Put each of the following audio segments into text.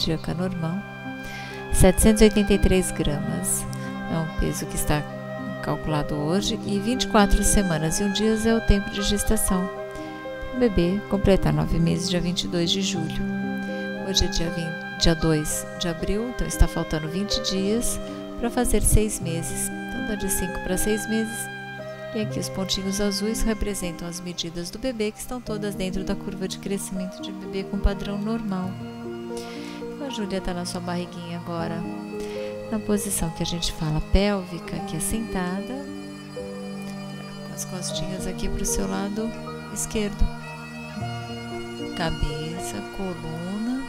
cardíaca normal. 783 gramas é um peso que está calculado hoje, e 24 semanas e 1 dia é o tempo de gestação. O bebê completar 9 meses, dia 22 de julho. Hoje é dia 2 de abril, então está faltando 20 dias para fazer 6 meses. Então dá de 5 para 6 meses. E aqui os pontinhos azuis representam as medidas do bebê, que estão todas dentro da curva de crescimento de bebê com padrão normal. Então a Júlia está na sua barriguinha agora, na posição que a gente fala pélvica, que é sentada, com as costinhas aqui para o seu lado esquerdo. Cabeça, coluna,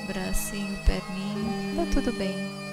bracinho, perninha, tá tudo bem.